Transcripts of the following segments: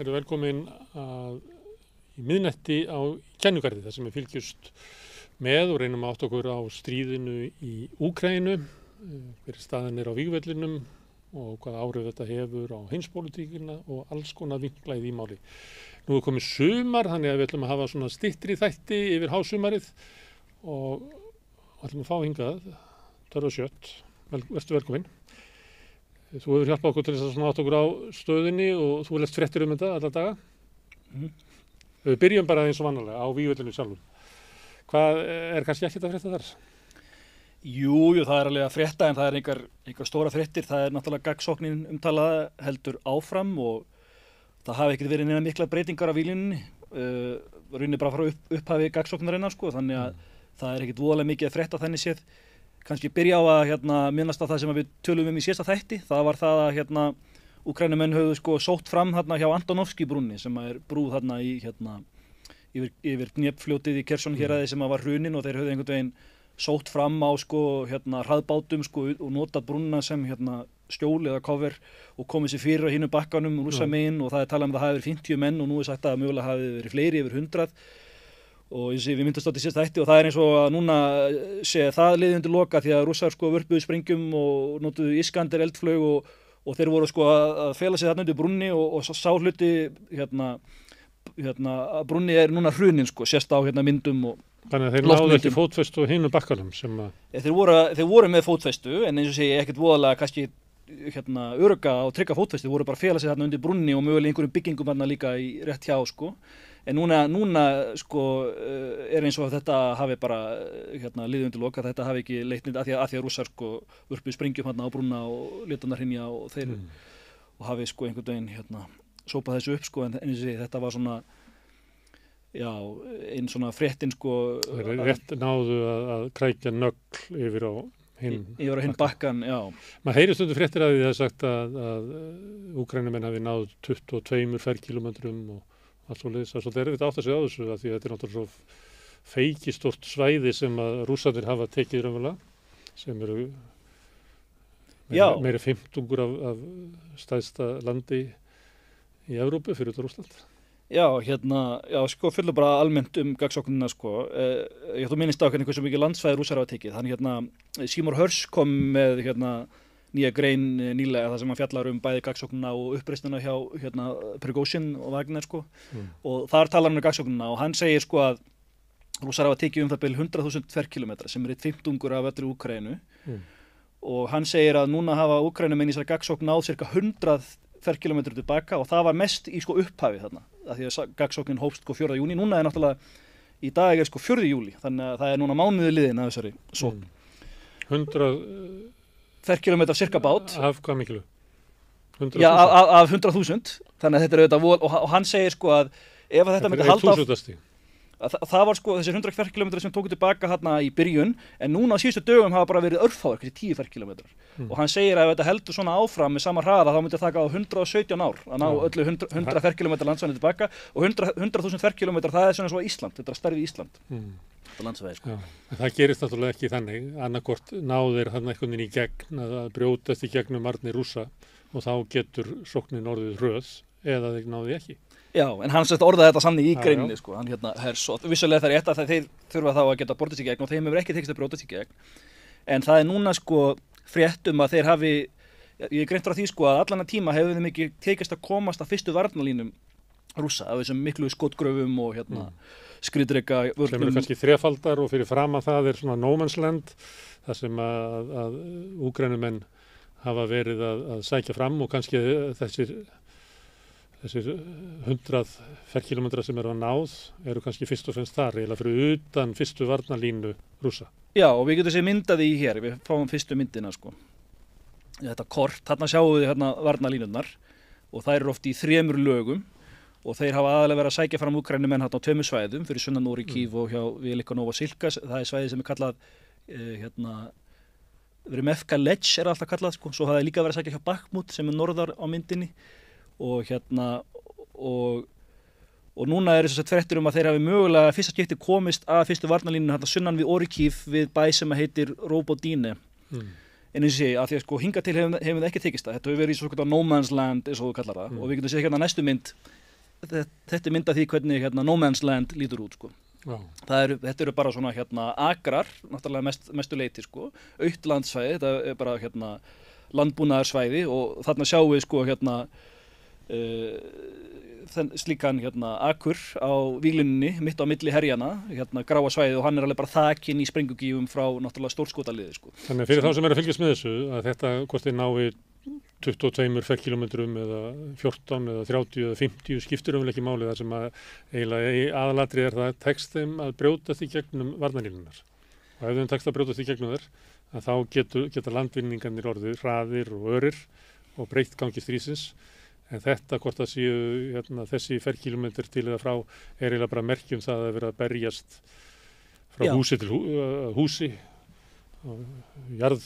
Eru velkomin í miðnætti á Kennugarði þar sem við fylgjumst með og reynum að átta okkur á stríðinu í Úkraínu, hver staðan á vígvellinum og hvaða áhrif þetta hefur á heimspólitíkina og alls konar vinkla í því máli. Nú er komið sumar, þannig að við ætlum að hafa svona styttri þætti yfir hásumarið og ætlum að fá hingað Törður Schött, vertu velkomin. Þú hefur hjálpað okkur til þess að átta okkur á stöðunni og þú lest fréttir þetta alla daga. Við byrjum bara eins og vanalega á vígvellinu sjálfur. Hvað kannski ekkert að frétta þar? Jú, það er alveg að frétta en það er einhver stóra fréttir. Það er náttúrulega gagnsóknin umtalaða heldur áfram og það hafi ekkert verið neina mikla breytingar á víglínunni. Raunin bara frá upphafi gagnsóknarinnar sko, þannig að það er ekkert voðalega mikið að frétta þannig séð. Kannski byrja á að minnast á það sem við tölum í síðasta þætti. Það var það að Úkraínumenn höfðu sko sótt fram hjá Antonovski brúnni sem er brúð yfir Dnépfljótið í Kherson héraði sem var hrunin og þeir höfðu einhvern veginn sótt fram á sko hraðbátum sko og notað brúnna sem skjól eða cover og komið sér fyrir á hinum bakkanum Rússamegin og það er talað að það hafi verið 50 menn og nú er sagt að mögulega hafi verið fleiri yfir 100. Og við myndast á til síðasta þætti og það er eins og að núna sé það liðið undir loka því að Rússar sko vörpuðu sprengjum og notuðu Iskander eldflaug og þeir voru sko að fela sig þarna undir brúnni og sá hluti brúnni er núna hrunin sko, sést á myndum og þannig að þeir náðu ekki fótfestu á hinum bakkanum sem að þeir voru með fótfestu en eins og segi ekkert voðalega kannski örugga og trygga fótfestu, voru bara að fela sig þarna undir brúnni og mögulega einhverjum byggingum þarna líka í rétt hjá sko. En núna sko er eins og þetta hafi bara liðið undir loka, þetta hafi ekki leitt neitt af því að Rússar sko vörpuðu sprengjum á brúnna og létu hana hrynja og þeir og hafi sko einhvern veginn sópað þessu upp sko en eins og því þetta var svona einn svona fréttin sko rétt náðu að krækja nögl yfir á hinn bakkan, já. Maður heyrir stundum fréttir að því það er sagt að Úkraínumenn hafi náð 22 ferkílómetrum og allt svoleiðis. Það er svolítið erfitt að átta sig á þessu að því að þetta er náttúrulega svo feikistórt svæði sem að Rússarnir hafa tekið raunverulega sem eru meira 50 af stærsta landi í Evrópu fyrir þetta Rússland. Já, sko fylgur bara almennt gagnsóknina sko. Þú minnist á hversu mikið landsvæði Rússar hafa tekið. Þannig Seymour Hersh kom með nýja grein nýlega þar sem hann fjallar bæði gagnsóknina og uppreisnina hjá Prigozhin og Wagner sko. Og þar talar hann gagnsóknina og hann segir sko að Rússar hafa tekið það bil 100.000 ferkilometra sem er 50 af öllu Úkraínu. Og hann segir að núna hafa Úkraínumenn í þessari gagnsókn náð cirka 100 ferkilometrar tilbaka og það var mest í sko upphafi þarna. Af því að gagnsóknin hófst sko 4. júní, núna er náttúrulega í dag er sko 4. júlí, þannig að það er núna mánuði liðin að þessari sókn. 100 ferkilometrar cirka bát. Af hvað miklu? 100.000? Já, af 100.000, þannig að þetta er auðvitað og hann segir sko að ef að þetta myndi halda það var sko þessir 100 ferkilometrar sem tóku tilbaka þarna í byrjun en núna á síðustu dögum hafa bara verið örfáir, kannski 10 ferkilometrar. Og hann segir að ef þetta heldur svona áfram með sama hraða þá myndi það taka á 117 ár að ná öllu 100 ferkilometrar landsvæði tilbaka og 100.000 ferkilometrar það er svona svo Ísland, þetta er stærri Ísland. Þetta landsvæði sko. Það gerist náttúrulega ekki þannig, annarkvort náðir þarna einhvern veginn í gegn að brjótast í gegnum varnir Rússa og þá getur sóknin orðið hröð eða þeir náði ekki. Já, en hann orðaði þetta sannig í greininni sko, hann Hersh og vissulega það er rétt að þeir þurfa þá að geta bortast í gegn og þeim hefur ekki tekist að brjótast í gegn. En það er núna sko frétt að þeir hafi, ég greint frá því sko að allan að tíma hefur þeim ekki tekist að komast að fyrstu varnarlínum Rússa af þessum miklu skotgröfum og skriðdreka vörnum. Sem eru kannski þrefaldar og fyrir framan það er svona no man's land þar sem að Úkraínumenn hafa verið að sækja fram og kannski þessir 100 ferkilometrar sem eru að náð eru kannski fyrst og fremst þar eða fyrir utan fyrstu varnarlínu Rússa. Já, og við getum séð myndað í hér, við fáum fyrstu myndina sko. Þetta kort, þarna sjáum við varnarlínurnar og þær eru oft í 3 lögum og þeir hafa aðalega verið að sækja fram Úkraínumenn á 2 svæðum fyrir sunnan Orikív og hjá Velika Novosilka, það er svæði sem er kallað Vremevka Lech er alltaf kallað sko, svo hafa þeir líka verið að sækja hjá Bakhmut sem er norðar á myndinni og og núna er þess að fréttir að þeir hafi mögulega fyrsta skipti komist að fyrstu varnarlínu sunnan við Orikív við bæ sem heitir Robodine. En eins og sé, að því að sko hingað til hefum við ekki tekist það. Þetta hefur verið í svona no man's land eins og þú kallar það og við getum séð hérna næstu mynd þetta mynd af því hvernig hérna No Man's Land lítur út, sko. Já. Þetta eru bara svona hérna akrar, náttúrulega mestu leyti, sko, autt landsvæði, þetta er bara hérna landbúnaðarsvæði og þarna sjáum við sko hérna slíkan hérna akur á víglínunni mitt á milli herjana, hérna gráa svæði og hann er alveg bara þakinn í sprengugífum frá náttúrulega stórskotaliði, sko. Þannig að fyrir þá sem er að fylgjast með þessu að þetta hvort þið nái 22 ferkilometrum eða 14 eða 30 eða 50 skiptir ekki máli þar sem að eiginlega aðalatrið er það tekst þeim að brjótast í gegnum varnarlínunar. Og ef þeim tekst að brjótast í gegnum þær, að þá geta landvinningarnir orðið hraðir og örir og breytt gangi stríðsins. En þetta hvort það séu hérna, þessi ferkilometr til eða frá er eiginlega bara merkjum það að vera að berjast frá húsi til húsi og jarð.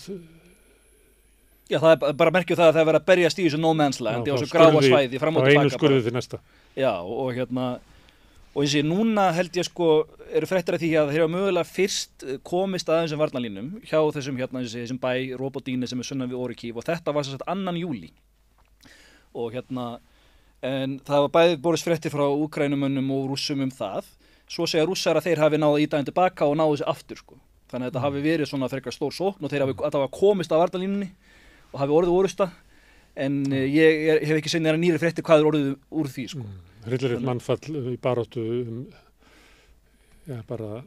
Já, það er bara merkjum það að það er verið að berjast í þessu No Man's Land, á þessu gráa svæði, fram og tilbaka. Á einu skurði til næsta. Já, og hérna, og eins og núna held ég sko, eru fréttir af því að þeir hafa mögulega fyrst komist að þessum varnarlínum hjá þessum hérna, þessum bæ Robodine sem er sunnan við Orikív og þetta var sem sagt 2. júlí. Og hérna, en það var bæði borist fréttir frá Úkrænumönnum og Rússum það, svo segja Rússar að þeir hafi náð að ýta þeim tilbaka og náðu þessu aftur, sko. Þannig að þetta hafi verið svona frekar stór sókn og þeir hafi komist að varnarlínunni og hafi orðið orusta, en ég hef ekki séð neðra nýri fréttir hvað er orðið úr því, sko. Hryllilegt mannfall í baráttu bara...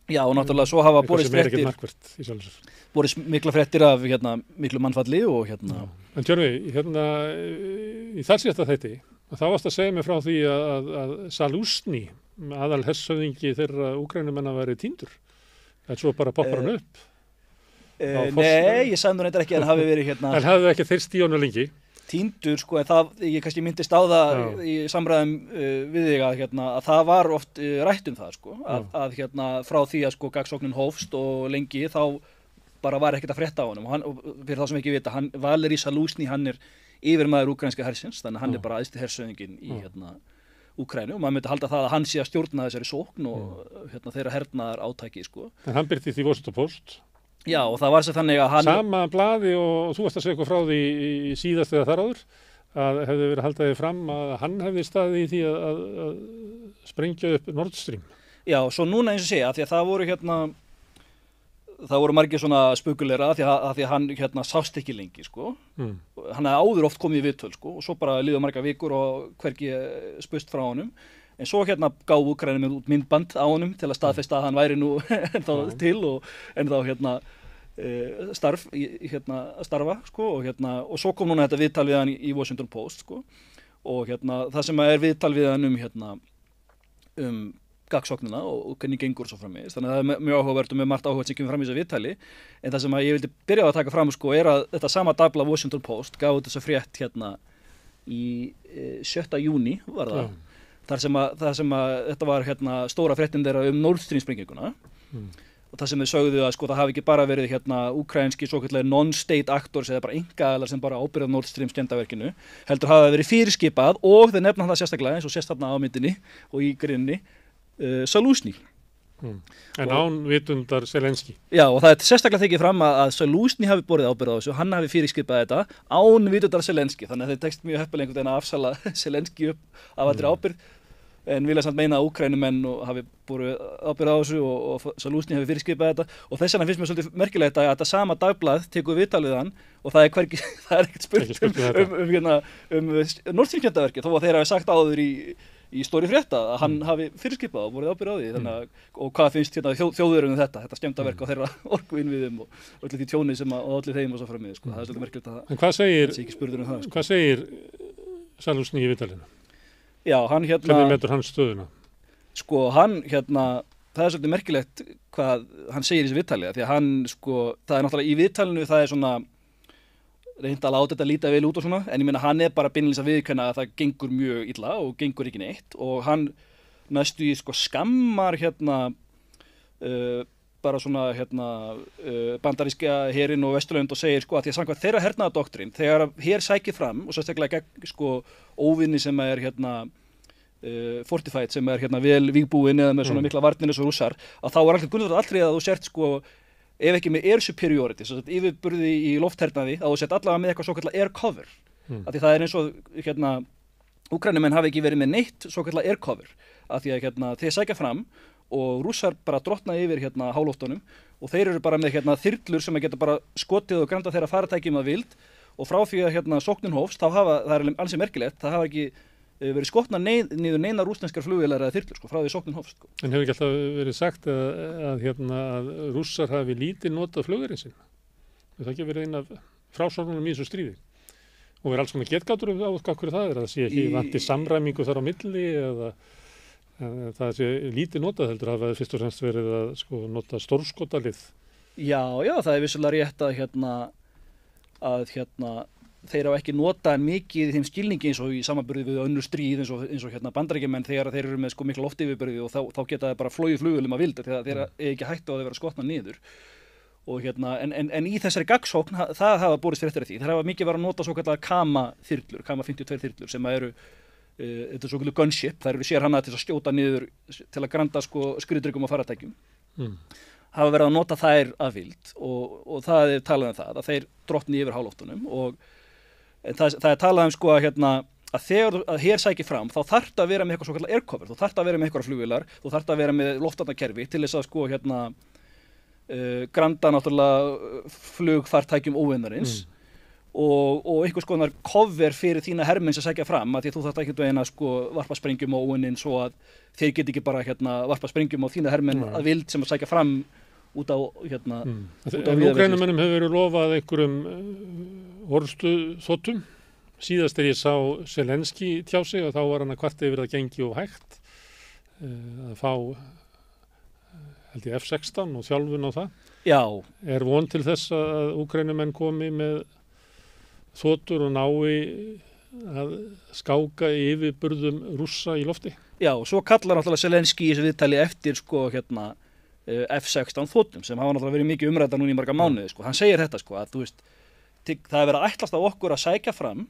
Já, og náttúrulega svo hafa borist fréttir... Eitthvað sem er ekkert markvert í sjálfur. Borist mikla fréttir af hérna, miklu mannfalli og hérna... En Tjörfi, hérna, í þar síðasta þætti, þá varst að segja mig frá því að Salúsny, aðal hershöfðingi þeirra Úkrænumanna væri týndur. En svo bara poppar hann upp. Nei, ég sagði nú reyndar ekki að hann hafi verið hérna... En hafði ekki þeirst í honum lengi? Týndur, sko, en það, ég kannski myndist á það í samræðum við þig að, hérna, að það var oft rætt það, sko, að hérna, frá því að sko gagnsóknin hófst og lengi þá bara var ekkert að frétta á honum og fyrir þá sem ekki vita, Valeri Salúsny, hann er yfirmaður úkrænska hersins, þannig að hann er bara æðsti hershöfðinginn í hérna Úkrænu og maður myndi halda það að hann sé að stjórna þessari sókn og hérna þeirra hernaðar átaki, sko. En hann birti því Washington Post. Já, og það var sér þannig að hann... Sama blaði og þú varst að segja eitthvað frá því í síðast eða þar áður að hefði verið haldaði fram að hann hefði staðið í því að sprengja upp Nord Stream. Já, svo núna eins og segja, því að það voru hérna, það voru margir svona spukuleira að því að hann hérna sást ekki lengi, sko. Hann hefði áður oft komið í viðtöl, sko, og svo bara liðu margar vikur og hvergi spust frá honum. En svo hérna gáfu Úkrænum út myndband á honum til að staðfesta að hann væri nú ennþá til og ennþá hérna starfa, sko, og svo kom núna þetta viðtal við hann í Washington Post, sko, og hérna það sem er viðtal við hann hérna gagnsóknina og hvernig gengur svo framvegis, þannig að það er mjög áhugavert og mjög margt áhugavert sem kemur fram í þessu viðtali, en það sem að ég vildi byrja að taka fram, sko, er að þetta sama dagblað Washington Post gaf þessa frétt hérna í 7. júní var það. Þar sem að þetta var hérna stóra fréttin þeirra Nord Stream sprenginguna og það sem þau sögðu að sko það hafi ekki bara verið hérna úkrænski svoköllulegir non-state actors eða bara einkaaðilar sem bara ábyrgðu Nord Stream skemmdarverkinu, heldur hafa verið fyrirskipað og þeir nefna það sérstaklega eins og sést þarna á myndinni og í grinni Salúsny. En án vitundar Zelenski. Já, og það er sérstaklega tekið fram að Salúsny hafi borið ábyrgð á þessu, hann hafi fyrirskipað þetta án vitundar Zelenski, þannig að þeir tekst mjög heppilega einhvern veginn að afsala Zelenski upp af allri ábyrgð, en vilja samt meina að Úkrænumenn hafi borið ábyrgð á þessu og Salúsny hafi fyrirskipað þetta og þess vegna finnst mér svolítið merkilegt að þetta sama dagblað tekur viðtalið hann og það er ekkert spurt Nord Stream skemmdarverkið, þó að þeir hafi sagt áður í stóri frétta að hann hafi fyrirskipað og borið ábyrgð á því, þannig að, og hvað finnst hérna þjóðverðum þetta skemmdarverk á þeirra orkuinnviðum og öllu því tjóni sem að öllu þeim og svo framvegis, sko, það er svolítið merkilegt að það sé ekki spurður það, sko. Hvað segir Salúsny í viðtalinu? Já, hann hérna... Hvernig metur hann stöðuna? Sko, hann hérna, það er svolítið merkilegt hvað hann segir í þessu viðtali, því að hann, sko, það er náttúrulega í viðtalinu, það er svona reynd að láta þetta líta vel út og svona, en ég meina hann er bara beinlínis að viðurkenna að það gengur mjög illa og gengur ekki neitt og hann næstu í sko skammar hérna bara svona hérna bandaríska herinn og Vesturlönd og segir sko að því að samkvæmt þeirra hernaðardoktrinn þegar her sækir fram og sérstaklega gegn sko óvinni sem er hérna fortified sem er hérna vel vígbúin eða með svona mikla varnir eins og rússar að þá er alltaf gunnur aldrei að þú sért sko ef ekki með air superiority, svo að yfirburði í lofthernaði, að þú sett allavega með eitthvað svo kallar air cover. Af því það er eins og hérna Úkraínumenn hafi ekki verið með neitt svo kallar air cover, af því að þeir sækja fram og Rússar bara drottna yfir háloftunum og þeir eru bara með þyrlur sem geta bara skotið og granda þeirra faratækjum að vild og frá því að sóknin hófst, það er ansi merkilegt, það hafa ekki verið skotna niður neina rússneskar flugvélar eða þyrlur, frá því sóknin hófst. En hefur ekki alltaf verið sagt að Rússar hafi lítið notað flugurinn sinn? Það ekki verið einn af frásögnunum í þessu stríði? Og alls konar getgátur á hverju það að það sé ekki vanti samræmingu þar á milli eða það sé lítið notað heldur að það fyrst og fremst verið að nota stórskotalið. Já, það er vissulega rétt að þeir hafa ekki notað mikið í þeim skilningi eins og í samanburði við önnur stríð eins og Bandaríkjamenn þegar þeir eru með mikla loftyfirburði og þá geta það bara flogið flugvélum að vilda þegar þeir er ekki hættu á að vera skotna niður. Og en í þessari gagnsókn það hafa borist fréttir af því. Þeir hafa mikið verið að nota svo kallar Kama þyrlur, Kama 52 þyrlur sem eru þetta svo kallar gunship, þær eru sérhannaðar til að skjóta niður til að granda skriðdryggum og faratækjum. Hafa verið að nota þær að vild og það er talað það að þeir drottni yfir háloftunum en það er talað að þegar her sækir fram þá þarf það að vera með eitthvað svo kallar air cover, þú þarf það að vera með eitthvað flugvélar, þú þarf það að vera með loftvarnakerfi til þess að granda náttúrulega flugfartækjum óvinarins og einhvers konar cover fyrir þína hermenn sem sækja fram að því að þú þarft ekki að varpa sprengjum á óvinnin svo að þeir get ekki bara varpa sprengjum á þína hermenn að vild sem að sækja fram út á Úkraínumönnum hefur verið lofað einhverjum orrustuþotum. Síðast ég sá Zelenski tjá sig og þá var hann að kvarta yfir að gengi of hægt að fá held ég F-16 og þjálfun á það. Já. Er von til þess að Úkraínumenn komi með þotur og nái að skáka yfirburðum Rússa í lofti? Já, og svo kallar náttúrulega Zelenski í þessu viðtali eftir F-16 þotum sem hafa náttúrulega verið mikið umræddar núna í marga mánuði. Hann segir þetta að þú veist, það er verið að ætlast af okkur að sækja fram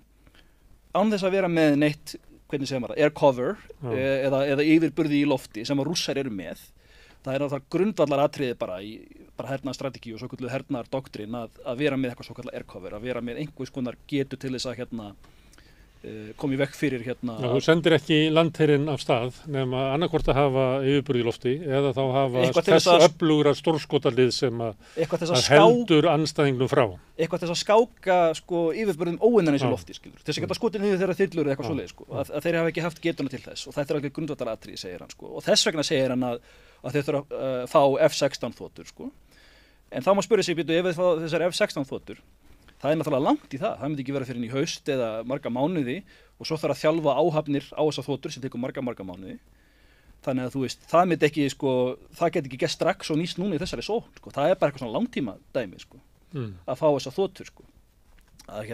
án þess að vera með neitt, hvernig segir maður, air cover eða yfirburði í lofti sem að Rússar eru með. Það er náttúrulega grundvallar atriði bara hernaðarstrategi og svo kalluð hernaðardoktrín að vera með eitthvað svo kallað air cover, að vera með einhvers konar getu til þess að koma í vekk fyrir Já, þú sendir ekki landherinn af stað nema annarkvort að hafa yfirburði í lofti eða þá hafa þess öflugra stórskotalið sem að heldur andstæðingnum frá. Eitthvað til þess að skáka yfirburðum óinnan í lofti, skilur. Til þess að geta skotið niður þeirra þyrlur eða eitthvað svoleiðis, að þeir hafa ekki haft getuna til þess og þetta er alveg grundvallar atriði, segir hann, og þess vegna segir hann að þeir þurfa að fá F-16 þotur, En þá má spyrja sig, ef þeir fá þessar F-16 þotur, það er náttúrulega langt í það myndi ekki vera fyrir í haust eða marga mánuði og svo þarf að þjálfa áhafnir á þessar þotur sem tekur marga mánuði. Þannig að þú veist, það myndi ekki, það get ekki gert strax og nýst núna í þessari sókn, Það er bara eitthvað svona langtíma dæmi, að fá þessar þotur, Að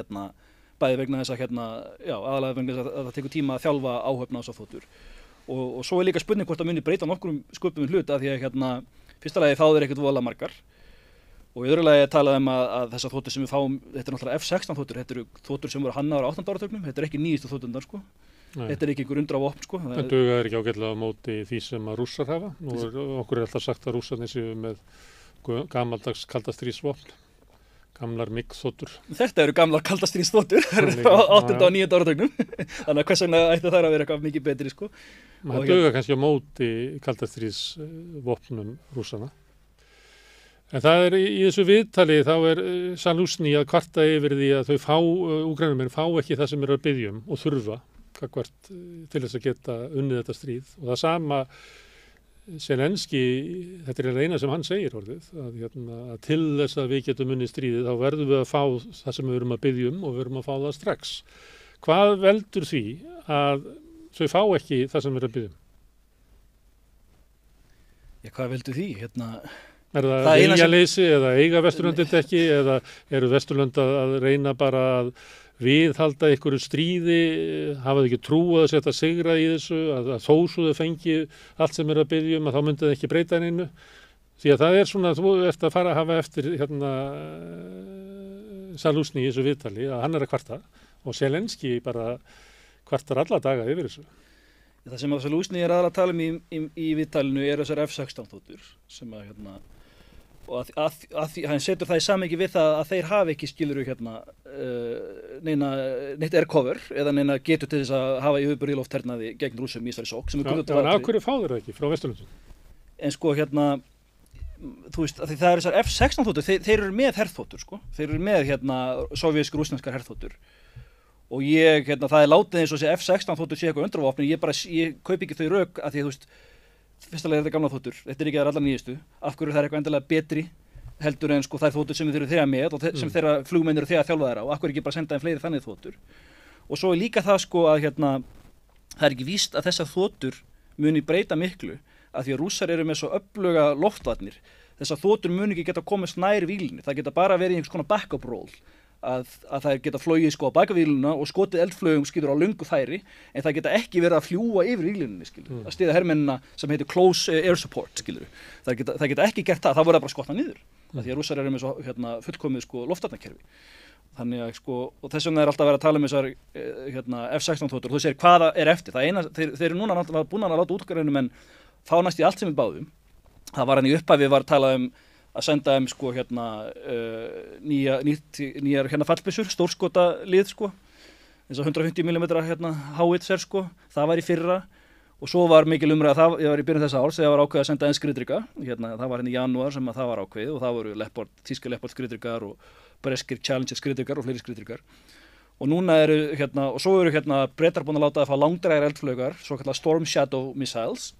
bæði vegna þess aðalega vegna þess að það tekur tíma að þjálfa áhöfn á þessar þotur. Og svo er líka spurning hvort það muni breyta nokkrum sköpum hlut að því að fyrsta lagi fá þeir ekkert voðalega margar. Og í öðru lagi er talað að þessar þotur sem við fáum, þetta er náttúrulega F-16 þotur, þetta eru þotur sem voru hannaðar á 18. áratugnum, þetta er ekki nýjustu þoturnar, Þetta er ekki einhver undra vopn, Það dugar ekki ágætlega á móti því sem að Rússar hafa. Nú okkur alltaf sagt að Rússarnir séu með gamaldags kaldastríðsvopn, gamlar MiG-þotur. Þetta eru gamlar kaldastríðsþotur á 8. og 9. áratugnum, þannig að hvers vegna ætti þær að vera eitthvað mikið betri, Það dugar kannski á móti kaldastríðsvopnum Rússana. En það er í þessu viðtali, þá er Zaluzhny að kvarta yfir því að Úkraínumenn fá ekki það sem að biðja og þurfa til þess að geta unnið þetta stríð. Og það sama Zelenski, þetta er eina sem hann segir að til þess að við getum unnið stríðið, þá verðum við að fá það sem við erum að biðja og við erum að fá það strax. Hvað veldur því að þau fá ekki það sem við erum að biðja? Já, hvað veldur því? Er það viljaleysi eða eiga Vesturlöndin ekki eða eru Vesturlönd að reyna bara að viðhalda einhverju stríði, hafa þau ekki trú að setja sigra í þessu, að þó svo þau fengi allt sem að biðja að þá myndi það ekki breyta einu. Því að það er svona, þú ert að fara að hafa eftir Zaluzhny í þessu viðtali, að hann að kvarta og Zelenski bara kvartar alla daga yfir þessu. Það sem Zaluzhny aðalega að tala í viðtalinu þessar F-16 þotur sem að og að því hann setur það í samhengi við það að þeir hafi ekki skiluru neitt air cover eða neina getur til þess að hafa yfirburði lofthernaði gegn Rússum í þessari sókn sem en af hverju fá þeir það ekki frá Vesturlöndum? En sko þú veist, að því það eru þessar F-16 þotur, þeir eru með herþotur sko, þeir eru með sovjísk rússneskar herþotur og það er látið eins og þessi F-16 þotur sé eitthvað undirvopn, ég kaupi ekki þau rök að því þú veist, fyrstulega þetta gamla þotur, þetta ekki allar nýjustu, af hverju það eitthvað endilega betri heldur en sko þær þotur sem þeir eru þegar með og sem þeirra flugmenn eru þegar þjálfaðir á, af hverju ekki bara senda þeim fleiri þannig þotur og svo er líka það sko að það er ekki víst að þessar þotur muni breyta miklu að því að Rússar eru með svo öfluga loftvarnir, þessar þotur muni ekki geta komist nær vílinni, það geta bara verið einhvers konar backup role að það geta flogið sko á bakavíluna og skotið eldflögum skilur á löngu færi en það geta ekki verið að fljúa yfir vílinni skilur, að styðja hermennina sem heitir close air support skilur, það geta ekki gert það voru bara skotna niður, að því að Rússar eru með svo fullkomið sko loftvarnakerfi þannig að sko, og þess vegna er alltaf verið að tala um þessar F-16 þotur og þú segir hvaða er eftir, það eina, þeir eru núna alltaf búin að láta útgrænum en fá næst í allt sem við báðum, það var hann í upphafi var talað um að senda sko nýjar fallbyssur, stórskota lið sko, eins og 150 mm howitzer sko, það var í fyrra og svo var mikil umræða, ég var í byrjun þessa árs þegar var ákveðið að senda einn skriðdreka, það var í janúar sem að það var ákveðið og það voru þýska Leopard skriðdrekar og breskir Challenger skriðdrekar og fleiri skriðdrekar og núna eru og svo eru Bretar búin að láta að fá langdrægar eldflaugar, svo kallar Storm Shadow missiles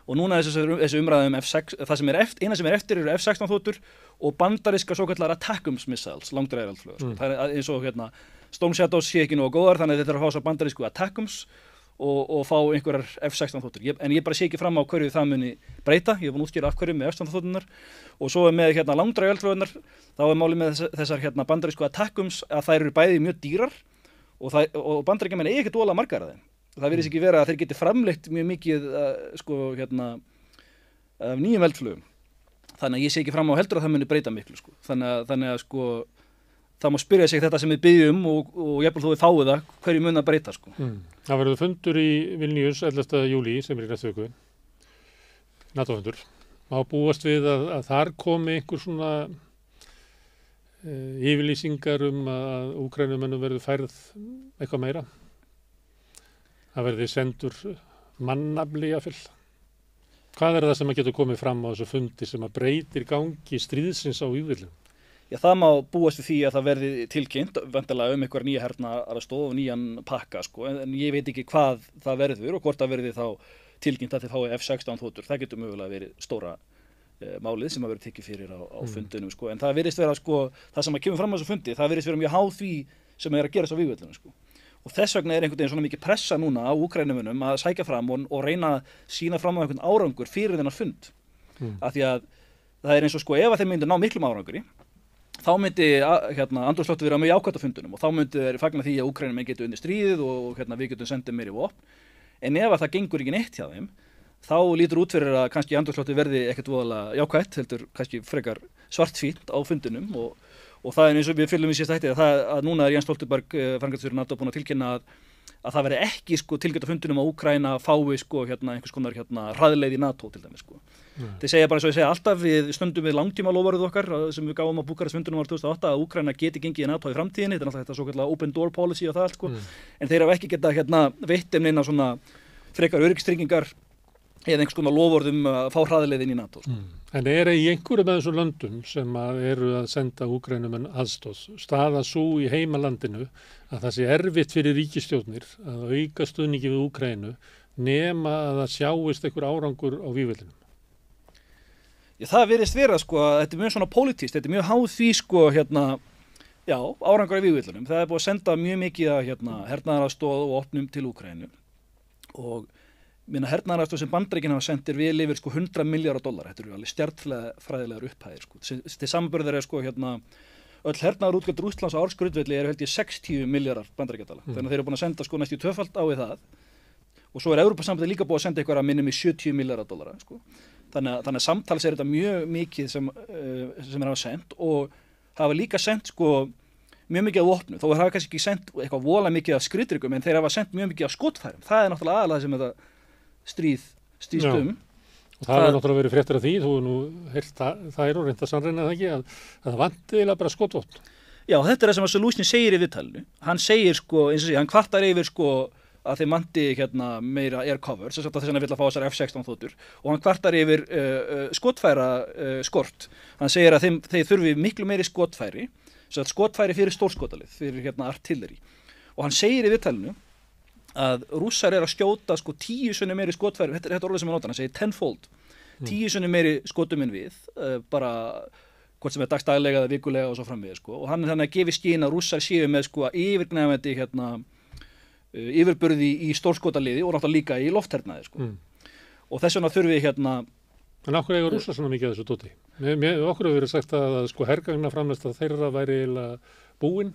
og núna þessi umræða F6, það sem eina sem er eftir eru F-16 þotur og bandaríska svo kallar ATACMS missiles, langdrægar eldflaugar. Það er eins og Storm Shadows sé ekki nógu góðar þannig að þetta er að fá þessar bandarísku ATACMS og fá einhverjar F-16 þotur. En ég bara sé ekki fram á hverju það muni breyta, ég er búin að útskýra af hverju með F-16 þotunar og svo með langdrægar eldflaugarnar, þá er málið með þessar bandarísku ATACMS að þær eru bæði mjög dýrar og bandaríkjamenn eigi ekkert voðalega margar af þeim. Það virðist ekki vera að þeir geti framleitt mjög mikið af nýjum eldflugum. Þannig að ég sé ekki fram á heldur að það muni breyta miklu sko. Þannig að sko það má spyrja sig þetta sem við byggjum og jafnvel þó við fáið það hverju mun að breyta sko. Það verður fundur í Vilnius 11. júlí sem er í næstu viku. NATO-fundur. Má búast við að þar komi einhver svona yfirlýsingar að Úkrænumönnum verður færð eitthvað meira. Það verði sendur mannafli jafnvel. Hvað er það sem að getur komið fram á þessu fundi sem að breytir gangi stríðsins á vígvöllum? Já, það má búast við því að það verði tilkynnt væntanlega einhver nýja hernaðaraðstoð og nýjan pakka sko, en ég veit ekki hvað það verður og hvort það verði þá tilkynnt að þið fái F-16 þotur. Það getur mögulega verið stóra málið sem að verður tekið fyrir á fundinum sko, en það virðist vera sko, það sem að kemur fram á þessu fundi, það virðist vera mjög háð því sem er að gerast á vígvöllunum sko. Og þess vegna er einhvern veginn svona mikið pressa núna á Úkraínumönnum að sækja fram og reyna að sýna fram á einhvern árangur fyrir þennan fund. Af því að það er eins og sko ef að þeir myndu ná miklum árangri, þá myndi andrúmsloftið vera mjög jákvætt á fundunum og þá myndi þeir fagna því að Úkraínumenn geti undir stríðið og við getum sendið meiri vopn. En ef að það gengur ekki neitt hjá þeim, þá lítur út fyrir að kannski andrúmsloftið verði ekkert voðalega jákvætt, heldur kannski frekar svartfínt á fundunum og það er eins og við fylgum í síðasta hætti að núna er Jens Stoltenberg, framkvæmdastjóri NATO, búinn að tilkynna að það verði ekki sko tilkynnt á fundinum að Úkraína fái sko einhvers konar hraðleið í NATO til dæmis sko. Þeir segja bara eins og ég segja alltaf við stundum við langtímaloforðið okkar sem við gáum á Búkarest-fundinum árið 2008 að Úkraína geti gengið í NATO í framtíðinni, þetta er alltaf þetta svokallaða open door policy og það allt sko. En þeir hafa ekki getað veitt þeim neina svona frekar öryggistryggingar eða einhvers konar loforðum að fá hraðleið inn í NATO sko. En er í einhverjum af þessum löndum sem eru að senda Úkraínumenn aðstoð staða svo í heimalandinu að það sé erfitt fyrir ríkisstjórnir að auka stuðningi við Úkraínu nema að það sjáist einhver árangur á vígvellinum? Já, það virðist vera sko að þetta er mjög svona pólitískt, þetta er mjög háð því sko árangur á vígvellinum. Það er búið að senda mjög mikið að hernaðaraðstoð og opnum til Úkraínu og hernaðaraðstoð sem Bandaríkin hafa sendir við yfir sko $100 milljarðar. Þetta eru alveg stjarnfræðilegar upphæðir sko. Til samanburðar er sko öll hernaðarútgjöld Rússlands á ársgrundvelli eru held ég 60 milljarðar bandaríkjadala. Þannig að þeir eru búin að senda sko næstu tvöfalt á við það. Og svo er Evrópusambandið líka búið að senda eitthvað að minnum í $70 milljarðar sko. Þannig að samtals er þetta mjög mikið sem er hafa sendt og hafa líka sendt sko mjög mikið af vopnum. Þó hafa kannski ekki sendt eitthvað voðalega mikið af skriðdrekum en þeir hafa sendt mjög mikið af skotfærum. Það er náttúrulega aðalega sem þetta stríðst Og það er náttúrulega verið fréttir af því, þú nú heilt þær og reynda sannreina það ekki, að það vanti eiginlega bara skotvopn. Já, þetta er það sem að Zelensky segir í viðtalinu. Hann segir sko, eins og sé, hann kvartar yfir sko að þeim vanti meira air cover, þess að hann vill að fá þessar F-16 þotur, og hann kvartar yfir skotfæra skort. Hann segir að þeir þurfi miklu meiri skotfæri, skotfæri fyrir stórskotalið, fyrir artilleri. Og hann segir í viðtalinu að Rússar að skjóta sko 10 sinnum meiri skotfæri, þetta er orðið sem hann notar, hann segir tenfold, 10 sinnum meiri skotum en við, bara hvort sem er dagstaglega eða vikulega og svo framvegis sko. Og hann er þannig að gefa í skyn að Rússar séu með sko yfirgnæfandi yfirburði í stórskotaliði og náttúrulega líka í lofthernaði sko. Og þess vegna þurfi En okkur eiga Rússar svona mikið af þessu dóti? Okkur hefur verið sagt að sko hergagnaframleiðsla þeirra væri eiginlega búin,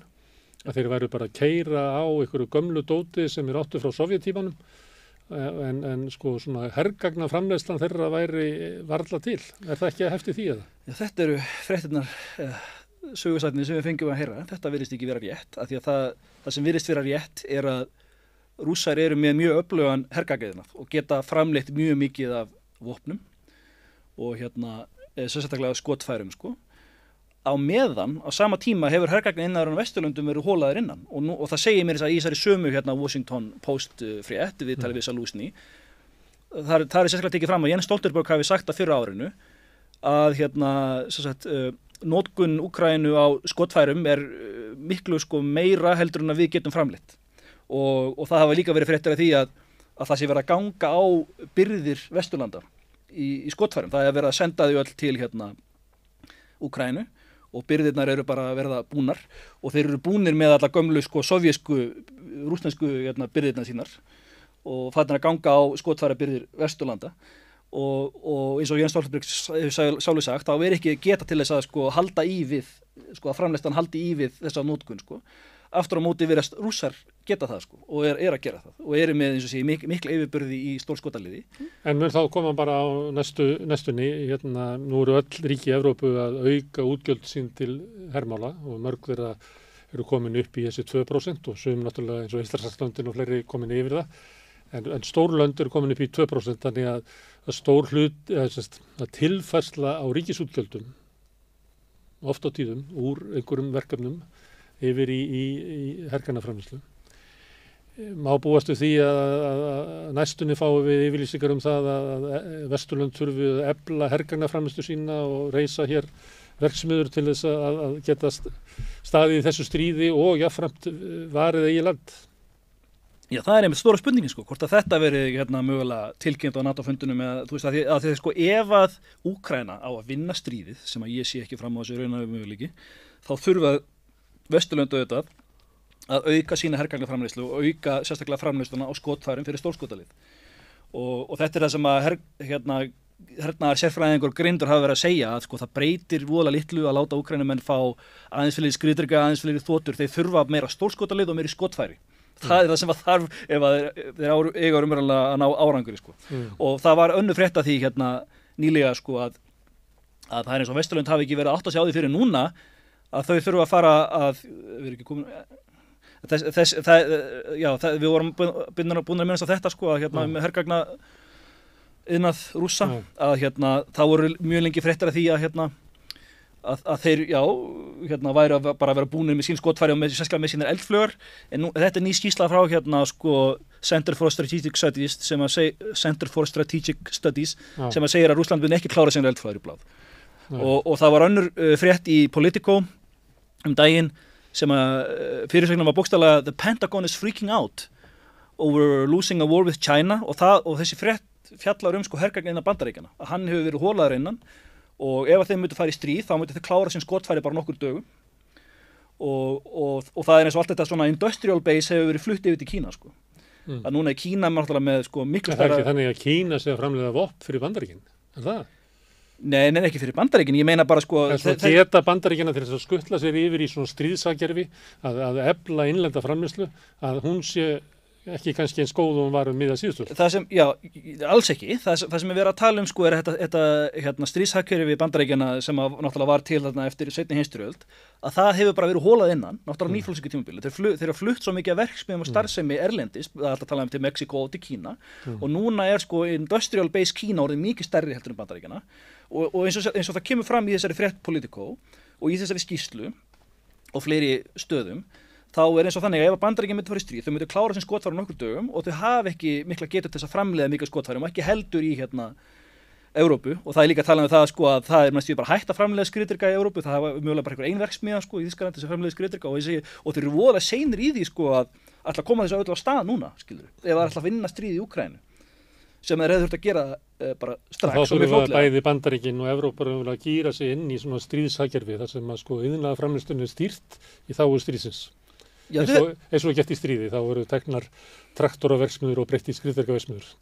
að þeir væru bara að keyra á einhverju gömlu dóti sem áttu frá Sovjettímanum, en sko svona hergagnaframleiðslan þeirra væri varla til. Er það ekki að hefti því eða? Já, þetta eru fréttirnar sögursætni sem við fengjum að heyra. Þetta virðist ekki vera rétt, af því að það sem virðist vera rétt er að Rússar eru með mjög öflugan hergagniðnað og geta framleitt mjög mikið af vopnum og sérstaklega skotfærum sko. Á meðan, á sama tíma hefur hergagniðnaðurinn á Vesturlöndum verið hólaður innan og það segir mér þess að í þessari sömu Washington Post frétt við talið við Zelensky. Það er sérstaklega tekið fram að Jens Stoltenberg hafi sagt að fyrra árinu að notkun Úkraínu á skotfærum er miklu sko meira heldur en að við getum framleitt og það hafa líka verið fréttir af því að það sé verið að ganga á birgðir Vesturlanda í skotfærum. Það er verið að senda þau öll til Úkraínu og birgðirnar eru bara að verða búnar og þeir eru búnir með alla gömlu sko sovjesku, rússnesku birgðirnar sínar og það er að ganga á skotfæra birgðir Vesturlanda. Og eins og Jens Stoltenberg hefur sjálfur sagt, þá er ekki geta til þess að sko halda í við, sko að framleiðslan haldi í við þessa notkun sko. Aftur á móti virðast Rússar geta það sko og er að gera það og eru með eins og sé mikla yfirburði í stórskotaliði. En mun þá koma bara á næstunni, nú eru öll ríki í Evrópu að auka útgjöld sín til hermála og mörg þeirra eru komin upp í þessi 2% og sum náttúrulega eins og Eystrasaltslöndin og fleiri komin yfir það. En stórlönd eru komin upp í 2%, þannig að stór hlut, að tilfærsla á ríkisútgjöldum oft á tíðum úr einhverjum verkefnum yfir í hergagnaframleiðslu. Má búast við því að næstunni fáum við yfirlýsingar það að Vesturlönd þurfi að efla hergagnaframleiðslu sína og reisa hér verksmiðjur til þess að geta staðið í þessu stríði og jafnframt varið eigið land. Já, það er einmitt stóra spurningin sko, hvort að þetta verið mögulega tilkynnt á NATO-fundunum eða þú veist að því sko ef að Úkraína á að vinna stríðið, sem að ég sé ekki fram á þessu raunhæfu möguleiki, þá þurfa Vesturlönd auðvitað að auka sína hergagnaframleiðslu og auka sérstaklega framleiðsluna á skotfærum fyrir stórskotalið. Og þetta er það sem að hernaðar sérfræðingur Grindur hafa verið að segja að sko það breytir voðalega litlu að láta Úkraínumenn fá aðeins fyrir skriðdreka, aðeins fyrir þotur, þeir þurfa meira stórskotalið og meiri skotfæri. Það er það sem að þarf ef að þeir eiga umverulega að ná árangri sko. Og það var önnur frétt af því nýlega sko að það er eins og Vesturlönd hafi ekki verið átt að sjá því fyrir núna að þau þurfa að fara að við erum ekki komin við vorum búin að minnast á þetta sko að með hergagna iðnað Rússa að það voru mjög lengi fréttir af því að þeir væri bara að vera búnir með sín skotfæri og sérstaklega með sínar eldflögur en þetta er ný skýrsla frá sko Center for Strategic Studies sem að segir að Rússland mun ekki klára sínar eldflögur í bláð og það var önnur frétt í Politico daginn sem að fyrirsögnin var bókstaflega The Pentagon is freaking out over losing a war with China og þessi frétt fjallar sko hergagn innan Bandaríkjanna að hann hefur verið holaður innan og ef þeim myndu fara í stríð þá myndu þeir klára sín skotfæri bara nokkur dögum og það er eins og allt þetta svona industrial base hefur verið flutt yfir til Kína sko að núna er Kína með sko miklu stærra. Það er ekki þannig að Kína sé að framleiða vopn fyrir Bandaríkin, er það? Nei, ekki fyrir Bandaríkin, ég meina bara sko geta Bandaríkina til þess að skuttla sér yfir í svona stríðsagerfi að efla innlenda framleiðslu að hún sé ekki kannski eins góð og hún var miðað síðustöld. Það sem, já, alls ekki. Það sem við verðum að tala sko þetta stríðshagkerfi við Bandaríkjana sem náttúrulega var til þarna eftir seinni heimsstyrjöld, að það hefur bara verið hólað innan, náttúrulega nýfrjálsíku tímabili. Þeir eru flutt svo mikið af verksmiðjum og starfsemi erlendis, það er alltaf að tala til Mexíkó og til Kína, og núna sko industrial base Kína orðið mikið stærri heldur en Bandaríkjana, og eins og það kemur fram í þessari frétt Politico og í þessari skýrslu og fleiri stöðum, þá eins og þannig að ef Bandaríkjamenn myndi fara í stríð, þau myndi klára sem skotfæri á nokkur dögum og þau hafa ekki mikla getu til þess að framleiða mikla skotfærum og ekki heldur í Evrópu, og það er líka að tala um það sko að það er næstum bara hægt að framleiða skriðdreka í Evrópu, það hafa mögulega bara einhver einverksmiða sko í Þýskalandi sem framleiða skriðdreka og þeir eru voðalega seinir í því sko að ætla að koma þessu öllu á stað núna, skilur, ef það ætla að vinna stríð í Úkraínu sem þeir hefðu þurft að gera bara strax. Þá þurfum við bæði Bandaríkin og Evrópa að gíra sig inn í svona stríðshagkerfi þar sem að sko iðnaðar framleiðslunni er stýrt í þágu stríðsins. Já, eins og gert í stríði, þá voru teknar traktoraverksmiður og breytt í skriðdrekaverksmiður.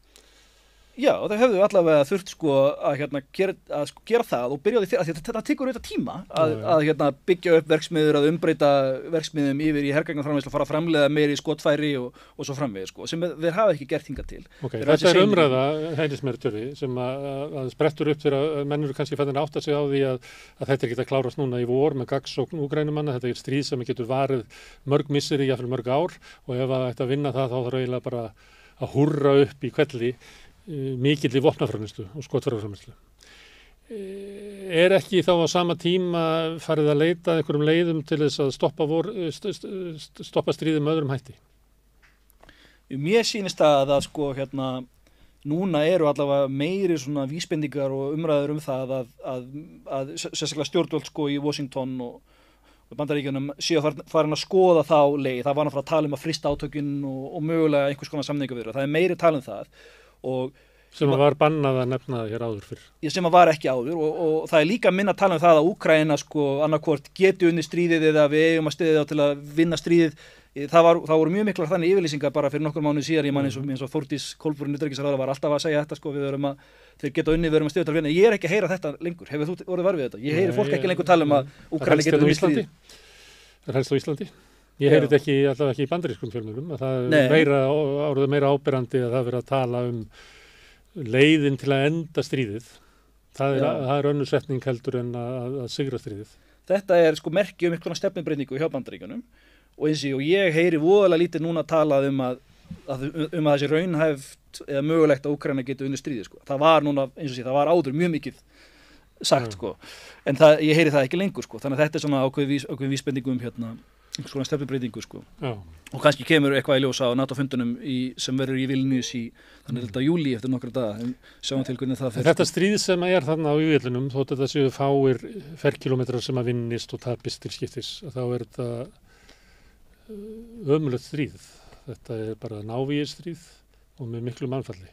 Já, þau hefðu allavega þurft sko að gera það og byrja á því fyrir, þetta tekur auðvitað tíma að byggja upp verksmiður, að umbreyta verksmiðum yfir í hergagnarframleiðslu, fara að framleiða meiri skotfæri og svo framvegis sko, sem þeir hafa ekki gert hingað til. Þetta er umræða, heilismertjöfi, sem að sprettur upp þegar menn eru kannski fættin að átta sig á því að þetta er ekki að klárast núna í vor með gagnsókn Úkraínumanna, þetta er stríð sem getur varið mörg misseri, jafnvel mörg ár, og ef það ætti að vinna það þá þarf eiginlega bara að húrra upp í hvelli mikilli vopnaframleiðslu og skotfæraframleiðslu. Er ekki þá á sama tíma farið að leita einhverjum leiðum til þess að stoppa stríðið með öðrum hætti? Mér sýnist að sko núna eru allavega meiri svona vísbendingar og umræður um það að sérstaklega stjórnvöld sko í Washington og Bandaríkjunum séu farin að skoða þá leið. Það var náttúrulega að tala um að frysta átökin og mögulega einhvers konar samninga við það. Það er meiri tala um það. Og sem var bannað að nefna það hér áður fyrr. Sem var ekki áður og það er líka minna að tala um það að Úkraína sko annarkvort geti unnið stríðið eða við eigum að styðja þá til að vinna stríðið. Það voru mjög miklar þannig yfirlýsingar bara fyrir nokkur mánuð síðar, ég man eins og Þórdís Kolbrún utanríkisráðherra var alltaf að segja þetta sko, þeir geta unnið, við erum að styðja til að vinna. Ég er ekki að heyra þetta lengur. Hefur þú orðið var við þetta? Ég heyri fólk ekki lengur tala um að Úkraína geti unnið stríðið. Það helst á Íslandi. Ég heyri þetta allavega ekki í bandarískum fjölmiðlum, að það er meira áberandi að það vera að tala um leiðin til að enda stríðið. Það er önnur setning heldur en að sigra stríðið. Þetta er sko merki einhvern stefnubreytingu hjá Bandaríkjunum og ég heyri voðalega lítið núna talað um að þessi raunhæft eða mögulegt að Úkraína geti unnið stríðið sko. Það var núna, eins og sé, það var áður mjög mikið sagt sko, en ég heyri það ekki lengur sko, þannig að þetta er svona ákveðin vísbendingu um svona stefnubreytingu sko. Og kannski kemur eitthvað í ljós á NATO-fundunum sem verður í Vilnius í þannig júlí eftir nokkra daga, sjáum til hvernig það fer. Þetta stríð sem er þarna á vígvöllunum, þótt þetta séu fáir ferkilometrar sem að vinnist og tapist til skiptis, þá er þetta ömurlegt stríð. Þetta er bara návígistríð og með miklu mannfalli.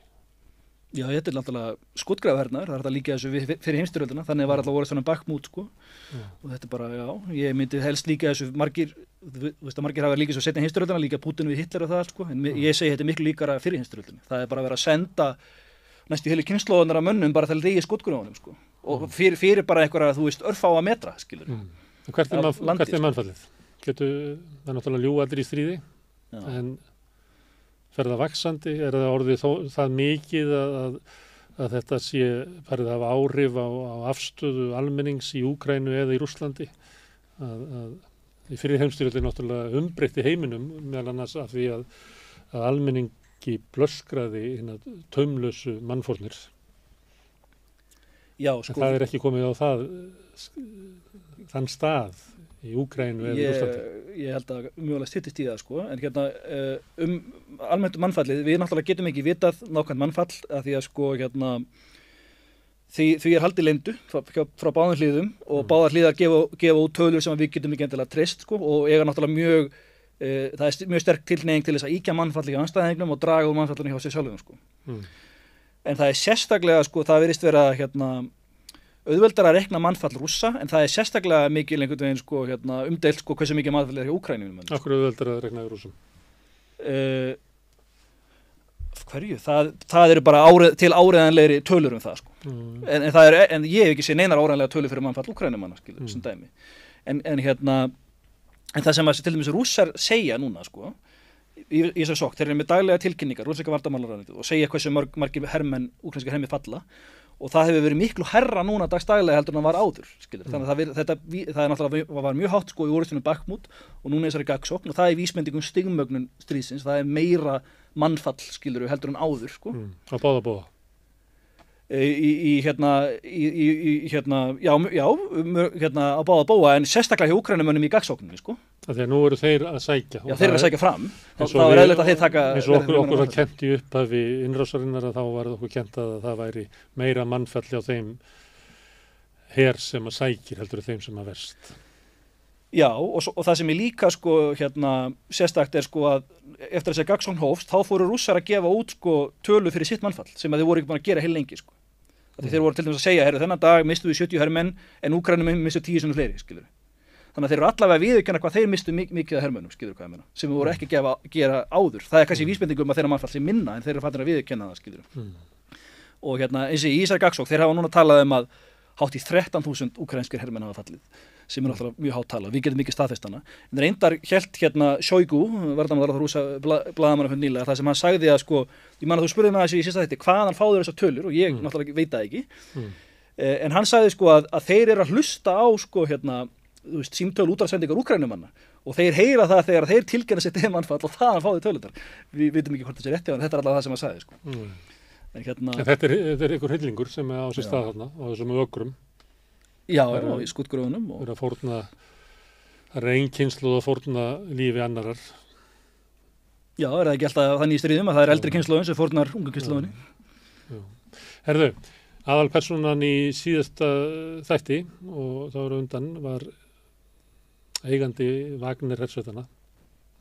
Já, þetta er náttúrulega skotgrafahernaður, það er þetta líka þessu fyrir heimsstyrjöldina, þannig var alltaf voruð svona Bakhmut sko, og þetta er bara, ég myndi helst líka þessu margir hafa líka svo seinni heimsstyrjöldina, líka Putin við Hitler og það allt sko, en ég segi þetta er miklu líkara fyrir heimsstyrjöldina, það er bara að vera að senda næstu heilu kynslóðunar af mönnum bara til að deyja skotgrafunum sko, og fyrir bara einhverja, örfáa metra, skilur. Hvert er mannfallið? Það er náttúrulega ljúallir í stríði, en fer það vaxandi, er það orðið það mikið að þetta sé farið að hafa áhrif á afstöðu almennings í Úkraínu eða í Rússlandi að fyrir heimsstyrjöldin náttúrulega umbreytti heiminum meðal annars af því að almenningi blöskraði taumlausu mannfórnir. Já, sko. En það er ekki komið á þann stað í Úkraínu eða í Rússlandi. Ég held að mjögulega styttist í það sko, en almennt mannfallið, við náttúrulega getum ekki vitað nákvæmt mannfall að því að sko því er haldið leyndu frá báðum hliðum og báðar hliðar gefa út tölur sem við getum ekki endilega treyst sko, og eiga náttúrulega það er mjög sterk tilhneiging til þess að ýkja mannfalli hjá andstæðingnum og draga úr mannfallinu hjá sér sjálfum sko. En það er sérstaklega sko, það virðist vera auðveldar að rekna mannfall Rússa, en það er sérstaklega mikil einhvern veginn sko, umdeilt sko, hversu mikið mannfall er hjá Úkraínum. Af hverju auðveldar að rekna í Rússum? Hverju? Það eru bara til áreiðanlegri tölur um það sko. En ég hef ekki séð neinar áreiðanlega tölur fyrir mannfall Úkraínumanna sem dæmi. En það sem að til dæmis Rússar segja núna sko, í þessari sókn, þeir eru með daglega tilkynningar rússneska varnarmálaráðuneytið og segja hversu margir hermenn, úkrainskir hermenn falla og það hefur verið miklu herra núna dagstaglega heldur en það var áður, skilur. Þannig að það er náttúrulega var mjög hátt sko í orðstunum Bakhmut og núna þessari gagnsókn og það er vísbending stigmögnun stríðsins, það er meira mannfall, skilur, heldur en áður, sko. Á báða bóða. Á báða bóða en sérstaklega hjá Úkraínumönnum í gagsókninni, sko. Þegar nú eru þeir að sækja. Já, þeir eru að sækja fram. Það var eðlilegt að þeir taka... Eins og okkur var kennt í upphafi innrásarinnar að þá var okkur kennt að það væri meira mannfall hjá þeim her sem að sækir heldur þeim sem að verst. Já, og það sem er líka sko, sérstakt er sko að eftir að þessi gagsókn hófst, þá fóru Rússar að gefa út sko tölu fyrir sitt mannfall sem að þeir voru ekki búin að gera heil lengi sko. Þeir voru til dæmis að segja, þennan dag mistu við 70 hermenn en Úkraínum mistu 10 sinnum fleiri, skilur. Þannig að þeir eru allavega viðurkenna hvað þeir mistu mikið af hermönnum, skilur hvað ég meina, sem við voru ekki að gera áður. Það er kannski vísbending að þeirra mannfall sé minna en þeir eru fattir að viðurkenna það, skilur. Og eins og í þessari gagsókn, þeir hafa núna talað um að hátt í 13.000 úkrainskir hermenn hafa fallið, sem er náttúrulega mjög hátt tala. Við getum mikið staðfest hana. En reyndar hélt Shoigu, varnarmálaráðherra Rússa, blaðamannafund nýlega, það sem hann sagði að sko, ég man að þú spurði mig þessi í sísta þætti, hvaðan fáður þessar tölur og ég náttúrulega veit það ekki. En hann sagði sko að þeir eru að hlusta á sko þú veist, símtöl útvarpssendingar Úkraínumanna og þeir heyra það þegar þeir tilkynna sitt mannfall og þaðan fá þeir tölurnar. Við vitum ekki hvort það sé rétt, en þetta er allavega það sem hann sagði sko. En þetta er einhver hryllingur sem er á sér stað þarna á þessum ökrum. Já, í skútgröfunum. Það er ein kynslóð að fórna lífi annarar. Já, er það ekki alltaf þannig í stríðum að það er eldri kynslóðin sem fórnar ungu kynslóðinni? Herðu, aðalpersonan í síðasta þætti og það var undan var eigandi Wagner hersveitana.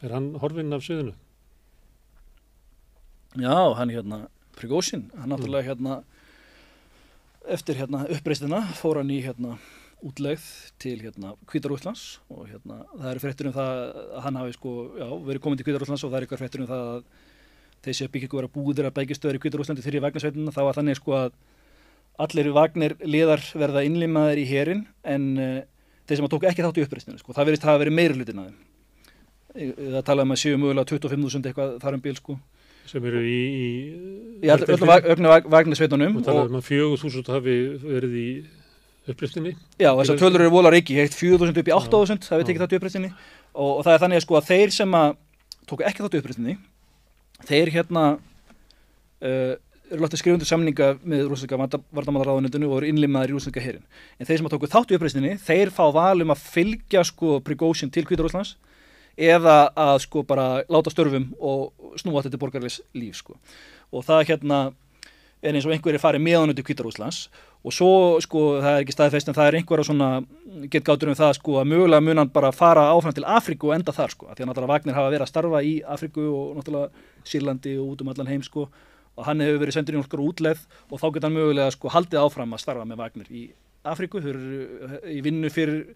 Er hann horfinn af sviðinu? Já, hann Prigozhin, hann náttúrulega eftir uppreistina fór hann í útlegð til Hvíta-Rússlands og það eru fréttir það að hann hafi verið komin til Hvíta-Rússlands og það eru eitthvað fréttir það að þeir séu byggja vera búðir að bækistöður í Hvíta-Rússlandi fyrir Wagner-sveitina. Það var þannig sko að allir Wagner liðar verða innlimaðir í herinn en þeir sem tóku ekki þátt í uppreisninu sko, það virðist hafa verið meirihlutin af þeim. Það talaði að séu mögulega 25.000 eitthvað þar bil sko. Sem eru í öllum Wagner-sveitunum. Og talaði að 4.000 hafi verið í uppreisninni. Já, þessar tölur eru vola reiki, 4.000 upp í 8.000 hafi tekið þátt í uppreisninni og það er þannig að sko að þeir sem tóku ekki þátt í uppreisninni, þeir eru látið skrifa undir samninga með rússneska varnarmálaráðuneytinu og eru innlimaðir í rússneska herinn. En þeir sem tóku þátt í uppreisninni, þeir fá val að fylgja sko Prigozhin til Hvíta-Rússlands eða að sko bara láta störfum og snúa þetta til borgaralegs líf sko. Og það er eins og einhverjir farið með honum til Hvíta-Rússlands og svo sko það er ekki staðfest en það er einhverja svona getgátur það sko að mögulega mun hann bara fara áfram til Afríku og enda þar sko. Því að náttúrulega Wagner hafa verið að starfa í Afríku og náttúrulega Sýrlandi og út allan heim sko og hann hefur verið sendur í nokkur útlegð og þá geta hann mögulega sko haldið áfram að starfa með Wagner í Afríku, þau eru í vinnu fyrir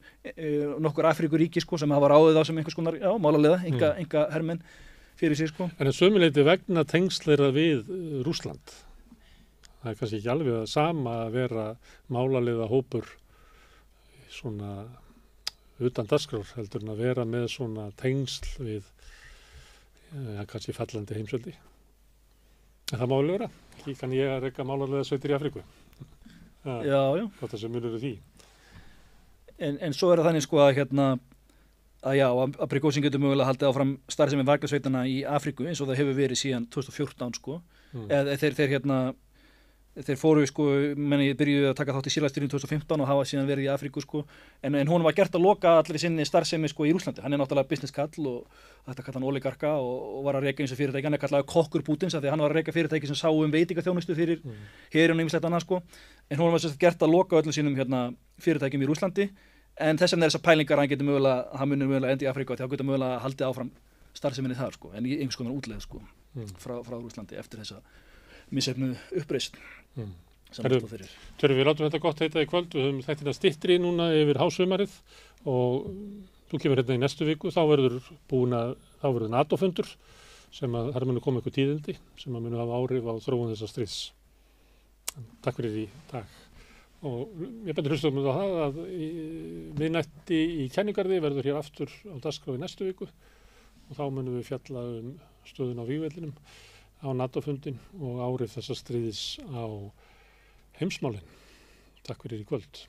nokkur Afríkuríki sko sem hafa ráðið á sem einhvers konar málaleiða, enga hermenn fyrir sig sko. En sömuleyti vegna tengsleira við Rússland. Það er kannski ekki alveg að sama að vera málaleiða hópur svona utan dagskrár heldur en að vera með svona tengsl við kannski fallandi heimsveldi. En það má alveg vera. Ekki kann ég að reka málaleiða sveitir í Afríku. Já. Hvað það sem munur því. En svo er það þannig sko að Prigozhin getur mögulega haldið áfram starfsemi Wagner-sveitanna í Afríku eins og það hefur verið síðan 2014 sko. Þeir fóru sko, byrjuðu að taka þátt í Sýrlandsstríðinu 2015 og hafa síðan verið í Afríku sko. En honum var gert að loka allir sinni starfsemi sko í Rússlandi. Hann er náttúrulega business kall og þetta kallar hann oligarka og var að reka eins og fyrirtæki. Hann er kallaði kokkur Pútins af því að hann var að reka fyrirtæki sem sá veitingaþjónustu fyrir herinn og ýmislegt annað sko. En honum var gert að loka öllum sínum fyrirtækjum í Rússlandi. En þess vegna er þessar pælingar hann munir mögulega endi í Afríku og þá getur mögulega haldið áfram starfseminni þar sko, en í einhvers konar útleið sko, frá Rússlandi eftir þessa misheppnuðu uppreisn. Við látum þetta gott heita í kvöld, við höfum þættina styttri núna yfir hásumarið og þú kemur hérna í næstu viku, þá verður NATO-fundur sem að það munu koma ykkur tíðindi sem að munu hafa áhrif á þróun þessa stríðs. Takk fyrir í dag. Og ég betur hlustum á það að miðnætti í Kenningarði verður hér aftur á dagskrá í næstu viku og þá munum við fjalla stöðun á vígvellinum, á NATO-fundin og áhrif þessa stríðis á heimsmálin. Takk fyrir í kvöld.